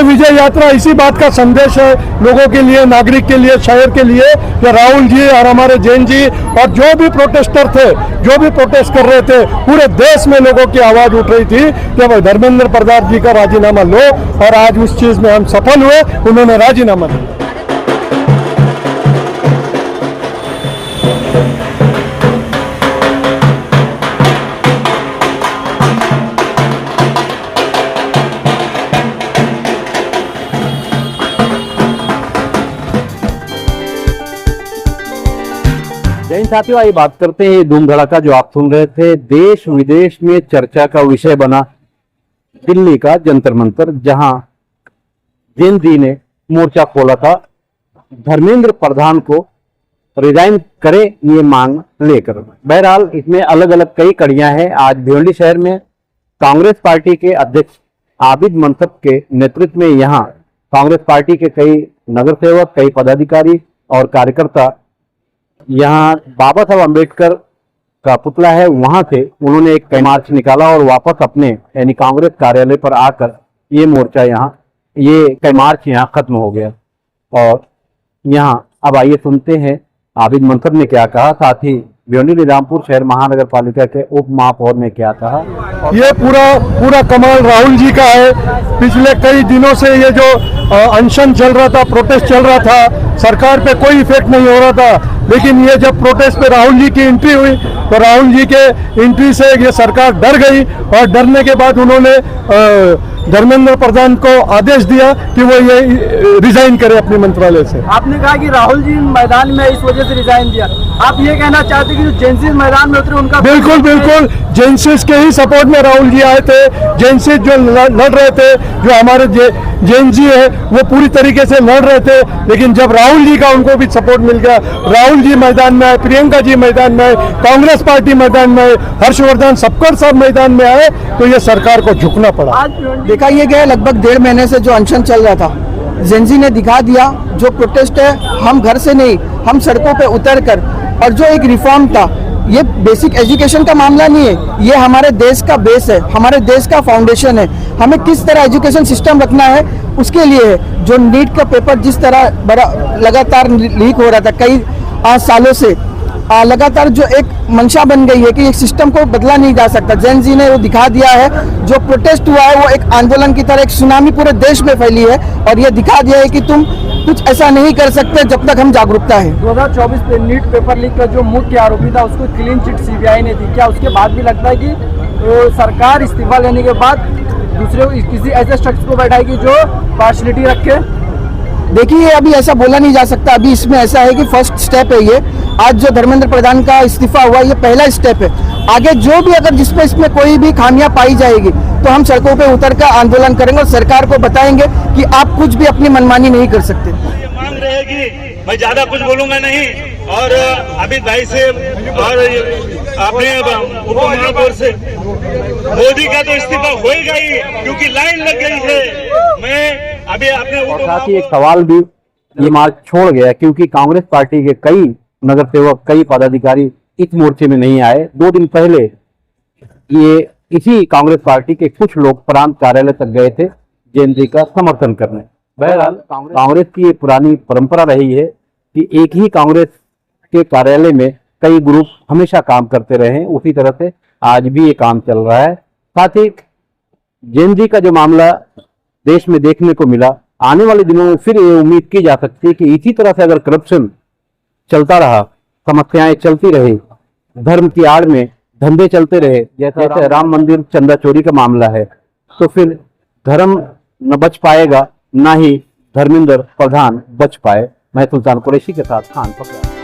विजय यात्रा इसी बात का संदेश है लोगों के लिए, नागरिक के लिए, शहर के लिए, कि राहुल जी और हमारे जैन जी और जो भी प्रोटेस्टर थे, जो भी प्रोटेस्ट कर रहे थे, पूरे देश में लोगों की आवाज उठ रही थी कि भाई धर्मेंद्र प्रधान जी का राजीनामा लो, और आज उस चीज में हम सफल हुए, उन्होंने राजीनामा दिया। जैन साथियों, आइए बात करते हैं धूम धड़ाका जो आप सुन रहे थे, देश विदेश में चर्चा का विषय बना दिल्ली का जंतर मंतर, जहां जैन जी ने मोर्चा खोला था धर्मेंद्र प्रधान को रिजाइन करे ये मांग लेकर। बहरहाल इसमें अलग अलग कई कड़ियां हैं। आज भिवंडी शहर में कांग्रेस पार्टी के अध्यक्ष आबिद मंसब के नेतृत्व में यहाँ कांग्रेस पार्टी के कई नगर सेवक, कई पदाधिकारी और कार्यकर्ता यहाँ बाबा साहब अम्बेडकर का पुतला है, वहां से उन्होंने एक मार्च निकाला और वापस अपने यानी कांग्रेस कार्यालय पर आकर ये मोर्चा ये मार्च यहाँ खत्म हो गया। और यहाँ अब आइए सुनते हैं आबिद मंसब ने क्या कहा, साथ ही भिवंडी निजामपुर शहर महानगर पालिका के उप महापौर ने क्या कहा। ये पूरा कमाल राहुल जी का है। पिछले कई दिनों से ये जो अनशन चल रहा था, प्रोटेस्ट चल रहा था, सरकार पे कोई इफेक्ट नहीं हो रहा था, लेकिन ये जब प्रोटेस्ट पे राहुल जी की एंट्री हुई तो राहुल जी के एंट्री से ये सरकार डर गई, और डरने के बाद उन्होंने धर्मेंद्र प्रधान को आदेश दिया कि वो ये रिजाइन करे अपने मंत्रालय से। आपने कहा कि राहुल जी मैदान में इस वजह से रिजाइन दिया, आप ये कहना चाहते कि जो जेएनसी मैदान में उतरे उनका? बिल्कुल जेएनसी के ही सपोर्ट में राहुल जी आए थे। जेएनसी जो लड़ रहे थे, जो हमारे जेएनजी है, वो पूरी तरीके से लड़ रहे थे, लेकिन जब राहुल जी का उनको भी सपोर्ट मिल गया, राहुल जी मैदान में आए, प्रियंका जी मैदान में आए, कांग्रेस पार्टी मैदान में आए, हर्षवर्धन सबकर सब मैदान में आए, तो ये सरकार को झुकना पड़ा। देखा ये गया लगभग 1.5 महीने से जो अनशन चल रहा था, जेएनजी ने दिखा दिया जो प्रोटेस्ट है, हम घर से नहीं, हम सड़कों पे उतर कर, और जो एक रिफॉर्म था, ये बेसिक एजुकेशन का मामला नहीं है, ये हमारे देश का बेस है, हमारे देश का फाउंडेशन है। हमें किस तरह एजुकेशन सिस्टम रखना है उसके लिए है। जो नीट का पेपर जिस तरह बड़ा लगातार लीक हो रहा था कई सालों से, लगातार जो एक मंशा बन गई है कि एक सिस्टम को बदला नहीं जा सकता, जेएनजी ने वो दिखा दिया है। जो प्रोटेस्ट हुआ है वो एक आंदोलन की तरह, एक सुनामी पूरे देश में फैली है, और ये दिखा दिया है कि तुम कुछ ऐसा नहीं कर सकते जब तक हम जागरूकता है। 2024 में नीट पेपर लीक का जो मुख्य आरोपी था उसको क्लीन चिट सीबीआई ने दी, क्या उसके बाद भी लगता है कि सरकार इस्तीफा लेने के बाद दूसरे किसी ऐसे शख्स को बैठाएगी जो पार्शलिटी रखे? देखिए, अभी ऐसा बोला नहीं जा सकता। अभी इसमें ऐसा है कि फर्स्ट स्टेप है ये। आज जो धर्मेंद्र प्रधान का इस्तीफा हुआ, ये पहला स्टेप है। आगे जो भी अगर जिसमें इसमें कोई भी खामियां पाई जाएगी तो हम सड़कों पे उतर कर आंदोलन करेंगे और सरकार को बताएंगे कि आप कुछ भी अपनी मनमानी नहीं कर सकते। ये मांग रहेगी, मैं ज्यादा कुछ बोलूंगा नहीं, और अमित भाई से और अपने उप महापौर से, मोदी का तो इस्तीफा होएगा ही, क्योंकि लाइन लग गई है। मैं अभी अपने और साथ ही एक सवाल भी ये मार्च छोड़ गया, क्योंकि कांग्रेस पार्टी के कई नगर सेवक, कई पदाधिकारी इस मोर्चे में नहीं आए। 2 दिन पहले ये इसी कांग्रेस पार्टी के कुछ लोग प्रांत कार्यालय तक गए थे जेएनजी का समर्थन करने। बहरहाल कांग्रेस की ये पुरानी परंपरा रही है कि एक ही कांग्रेस के कार्यालय में कई ग्रुप हमेशा काम करते रहे हैं, उसी तरह से आज भी ये काम चल रहा है। साथ ही जेएनजी का जो मामला देश में देखने को मिला, आने वाले दिनों में फिर ये उम्मीद की जा सकती है कि इसी तरह से अगर करप्शन चलता रहा, समस्याएं चलती रही, धर्म की आड़ में धंधे चलते रहे, जैसे राम मंदिर चंदा चोरी का मामला है, तो फिर धर्म न बच पाएगा, ना ही धर्मेंद्र प्रधान बच पाए। मैं सुल्तान कुरैशी के साथ खान पकड़ा।